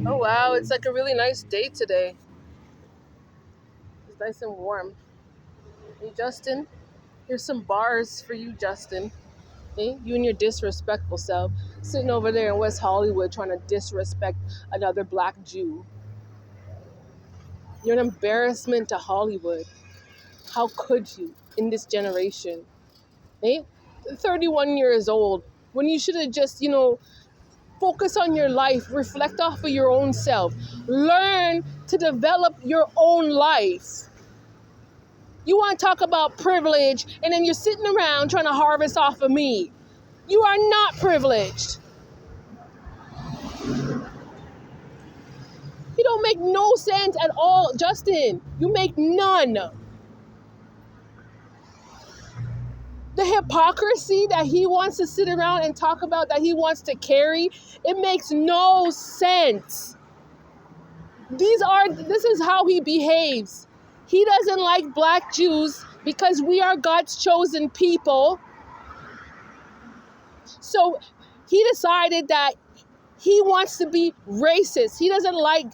Oh wow, it's like a really nice day today. It's nice and warm. Hey Justin, here's some bars for you, Justin. Hey, you and your disrespectful self sitting over there in West Hollywood trying to disrespect another black Jew. You're an embarrassment to Hollywood. How could you in this generation? Hey, 31 years old when you should have just, focus on your life, reflect off of your own self, learn to develop your own life. You want to talk about privilege, and then you're sitting around trying to harvest off of me. You are not privileged. You don't make no sense at all, Justin. You make none. The hypocrisy that he wants to sit around and talk about, that he wants to carry, it makes no sense. This is how he behaves. He doesn't like black Jews because we are God's chosen people. So he decided that he wants to be racist. He doesn't like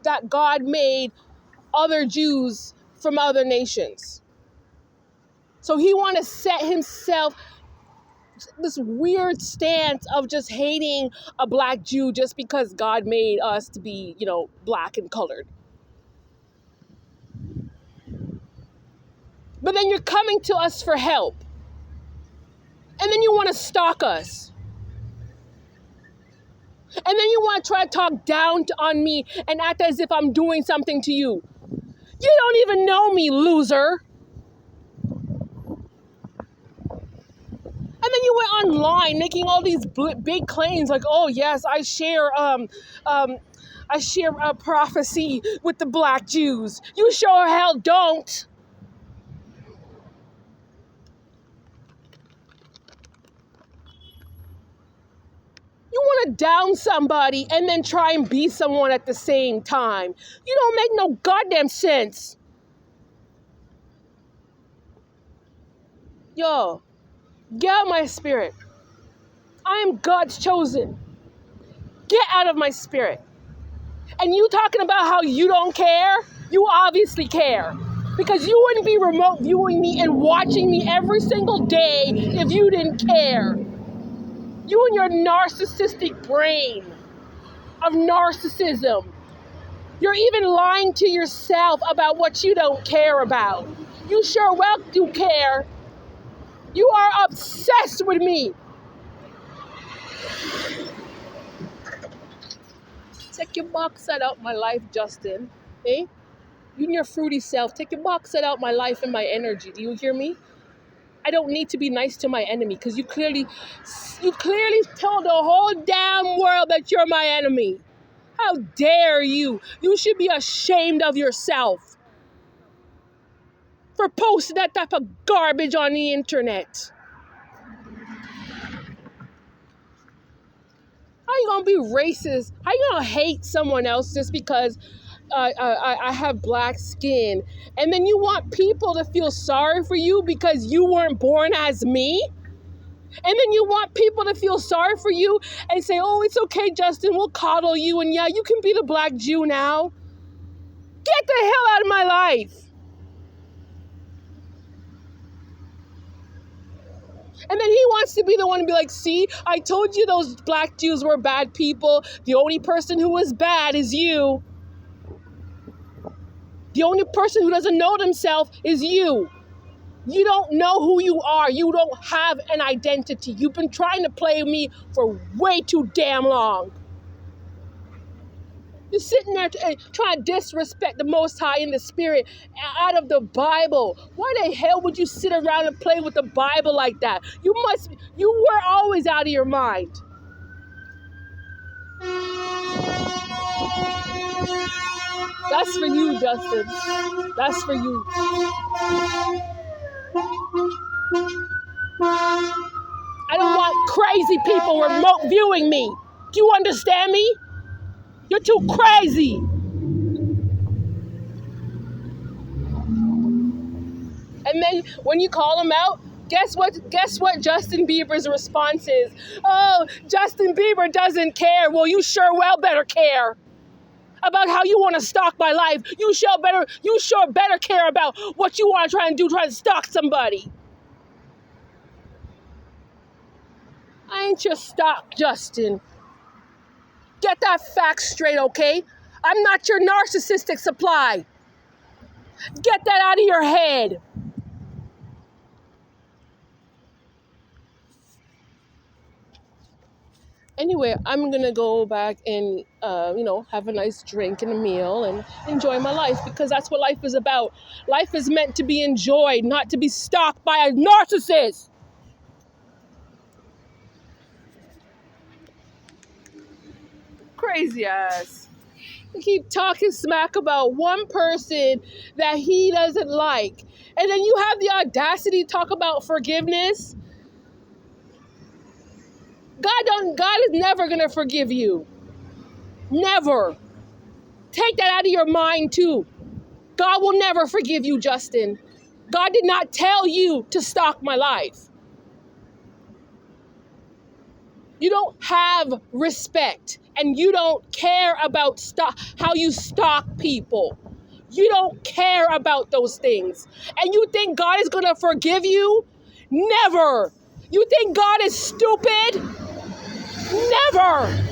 that God made other Jews from other nations. So he wants to set himself this weird stance of just hating a black Jew just because God made us to be, black and colored. But then you're coming to us for help. And then you want to stalk us. And then you want to try to talk down on me and act as if I'm doing something to you. You don't even know me, loser. And then you went online making all these big claims like, oh yes, I share a prophecy with the black Jews. You sure hell don't. You want to down somebody and then try and be someone at the same time. You don't make no goddamn sense. Yo, get out of my spirit. I am God's chosen. Get out of my spirit. And you talking about how you don't care? You obviously care. Because you wouldn't be remote viewing me and watching me every single day if you didn't care. You and your narcissistic brain of narcissism. You're even lying to yourself about what you don't care about. You sure well do care. You are obsessed with me. Take your box set out my life, Justin. Eh? You and your fruity self, take your box set out my life and my energy. Do you hear me? I don't need to be nice to my enemy because you clearly told the whole damn world that you're my enemy. How dare you? You should be ashamed of yourself for posting that type of garbage on the internet. How you gonna be racist? How you gonna hate someone else just because I have black skin? And then you want people to feel sorry for you because you weren't born as me? And then you want people to feel sorry for you and say, oh, it's okay, Justin, we'll coddle you. And yeah, you can be the black Jew now. Get the hell out of my life. And then he wants to be the one to be like, see, I told you those black Jews were bad people. The only person who was bad is you. The only person who doesn't know themselves is you. You don't know who you are. You don't have an identity. You've been trying to play me for way too damn long. You're sitting there trying to disrespect the Most High in the Spirit out of the Bible. Why the hell would you sit around and play with the Bible like that? You were always out of your mind. That's for you, Justin. That's for you. I don't want crazy people remote viewing me. Do you understand me? You're too crazy. And then when you call him out, guess what Justin Bieber's response is? Oh, Justin Bieber doesn't care. Well, you sure well better care. about how you want to stalk my life. You sure better care about what you want to try and do, trying to stalk somebody. I ain't your stalk, Justin. Get that fact straight, okay? I'm not your narcissistic supply. Get that out of your head. Anyway, I'm gonna go back and have a nice drink and a meal and enjoy my life, because that's what life is about. Life is meant to be enjoyed, not to be stalked by a narcissist. Crazy ass. You keep talking smack about one person that he doesn't like, and then you have the audacity to talk about forgiveness. God is never gonna forgive you. Never. Take that out of your mind too. God will never forgive you, Justin. God did not tell you to stalk my life. You don't have respect, and you don't care about how you stalk people. You don't care about those things. And you think God is going to forgive you? Never. You think God is stupid? Never.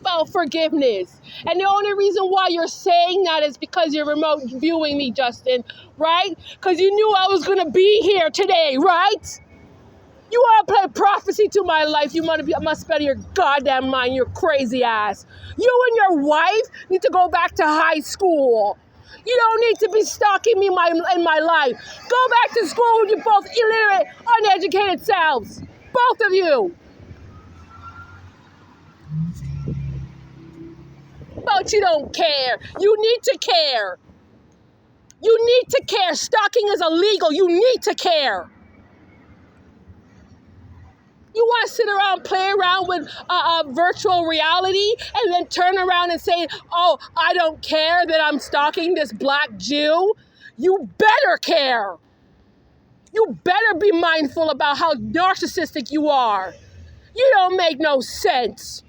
About forgiveness. And the only reason why you're saying that is because you're remote viewing me, Justin, right? Because you knew I was going to be here today, right? You want to play prophecy to my life? You must be out of your goddamn mind, your crazy ass. You and your wife need to go back to high school. You don't need to be stalking me in my life. Go back to school with you both illiterate, uneducated selves. Both of you. But you don't care. You need to care. You need to care. Stalking is illegal. You need to care. You want to sit around, play around with virtual reality, and then turn around and say, oh, I don't care that I'm stalking this black Jew? You better care. You better be mindful about how narcissistic you are. You don't make no sense.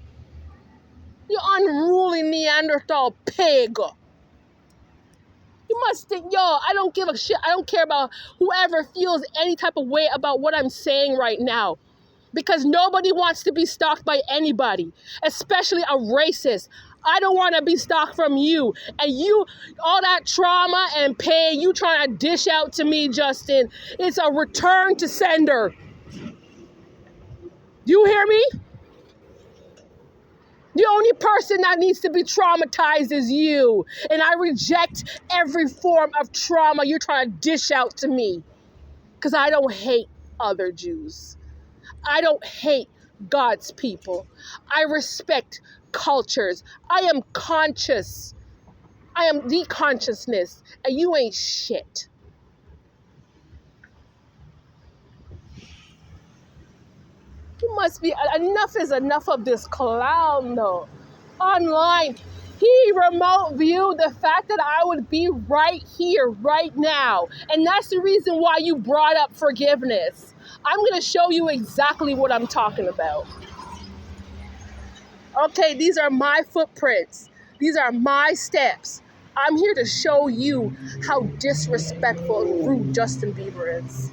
You unruly Neanderthal pig. You must think, I don't give a shit. I don't care about whoever feels any type of way about what I'm saying right now. Because nobody wants to be stalked by anybody, especially a racist. I don't want to be stalked from you. And you, all that trauma and pain you trying to dish out to me, Justin, it's a return to sender. You hear me? The only person that needs to be traumatized is you. And I reject every form of trauma you're trying to dish out to me. Because I don't hate other Jews. I don't hate God's people. I respect cultures. I am conscious. I am the consciousness. And you ain't shit. You must be, enough is enough of this clown though. Online, he remote viewed the fact that I would be right here, right now. And that's the reason why you brought up forgiveness. I'm going to show you exactly what I'm talking about. Okay, these are my footprints. These are my steps. I'm here to show you how disrespectful and rude Justin Bieber is.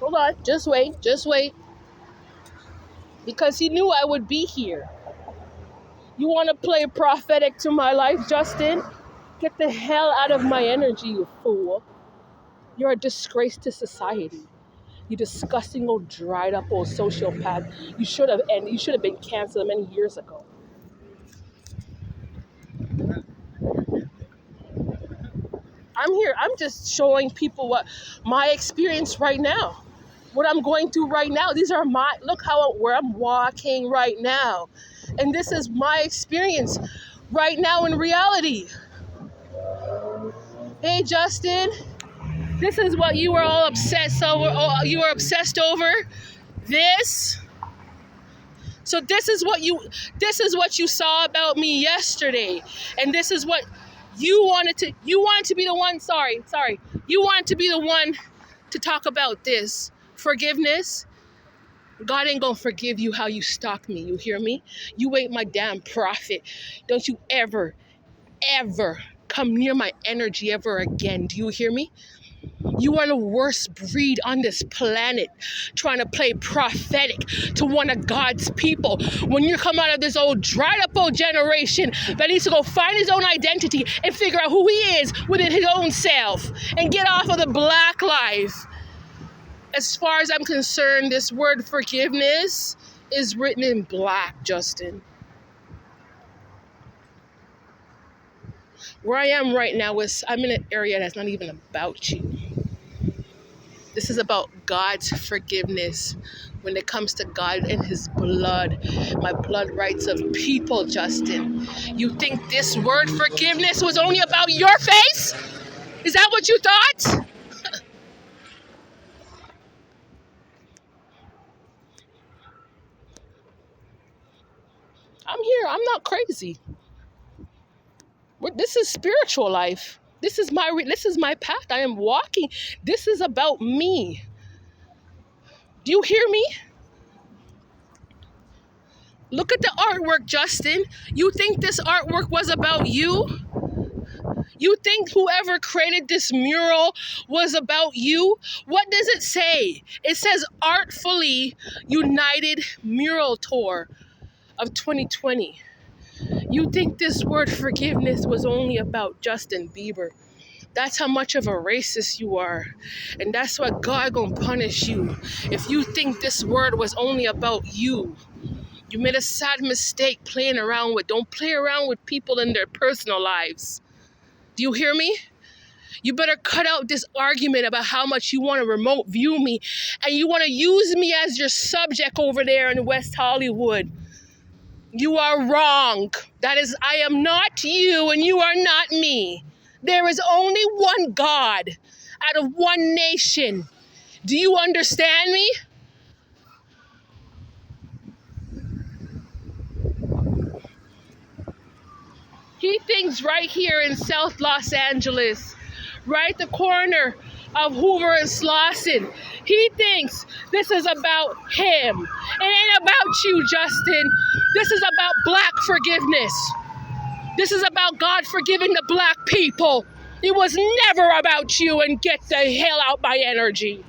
Hold on, just wait. Because he knew I would be here. You want to play prophetic to my life, Justin? Get the hell out of my energy, you fool. You're a disgrace to society. You disgusting old dried up old sociopath. You should have been canceled many years ago. I'm here. I'm just showing people what my experience right now. What I'm going through right now. These are look where I'm walking right now. And this is my experience right now in reality. Hey, Justin, this is what you were all obsessed over. You were obsessed over this. So this is what you saw about me yesterday, and this is what you wanted to. You wanted to be the one. Sorry. You wanted to be the one to talk about this forgiveness. God ain't gonna forgive you how you stalked me. You hear me? You ain't my damn prophet. Don't you ever come near my energy ever again. Do you hear me? You are the worst breed on this planet, trying to play prophetic to one of God's people. When you come out of this old dried up old generation that needs to go find his own identity and figure out who he is within his own self and get off of the black life. As far as I'm concerned, this word forgiveness is written in black, Justin. Where I am right now is I'm in an area that's not even about you. This is about God's forgiveness when it comes to God and his blood, my blood rights of people, Justin. You think this word forgiveness was only about your face? Is that what you thought? I'm here. I'm not crazy. This is spiritual life. This is my path. I am walking. This is about me. Do you hear me? Look at the artwork, Justin. You think this artwork was about you? You think whoever created this mural was about you? What does it say? It says Artfully United Mural Tour of 2020. You think this word forgiveness was only about Justin Bieber? That's how much of a racist you are. And that's why God gonna punish you. If you think this word was only about you, you made a sad mistake playing around with. Don't play around with people in their personal lives. Do you hear me? You better cut out this argument about how much you want to remote view me and you want to use me as your subject over there in West Hollywood. You are wrong. That is, I am not you and you are not me. There is only one God out of one nation. Do you understand me? He thinks right here in South Los Angeles, right the corner of Hoover and Slauson, he thinks this is about him. It ain't about you, Justin. This is about black forgiveness. This is about God forgiving the black people. It was never about you, and get the hell out my energy.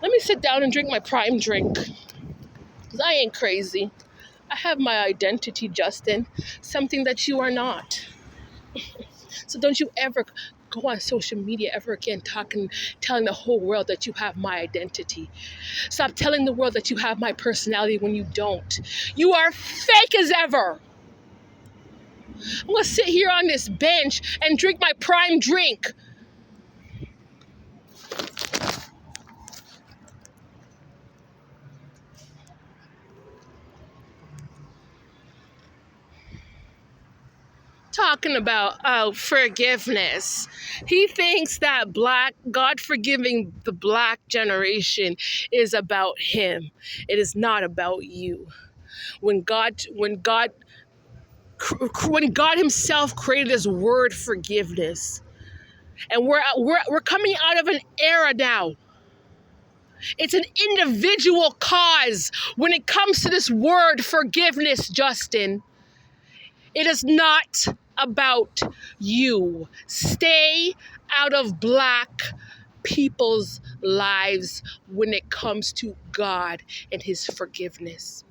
Let me sit down and drink my prime drink, because I ain't crazy. I have my identity, Justin, something that you are not. So don't you ever go on social media ever again telling the whole world that you have my identity. Stop telling the world that you have my personality when you don't. You are fake as ever. I'm gonna sit here on this bench and drink my prime drink. Talking about forgiveness. He thinks that God forgiving the black generation is about him. It is not about you. When God himself created this word forgiveness, and we're coming out of an era now. It's an individual cause when it comes to this word forgiveness, Justin. It is not about you. Stay out of black people's lives when it comes to God and his forgiveness.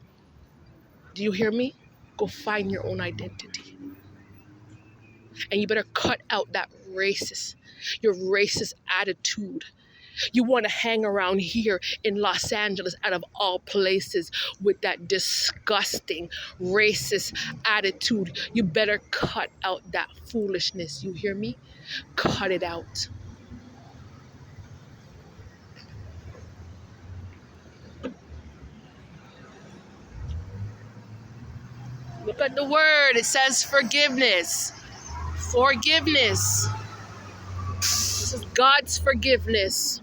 Do you hear me? Go find your own identity. And you better cut out your racist attitude. You want to hang around here in Los Angeles, out of all places, with that disgusting racist attitude. You better cut out that foolishness. You hear me? Cut it out. Look at the word. It says forgiveness. Forgiveness. This is God's forgiveness.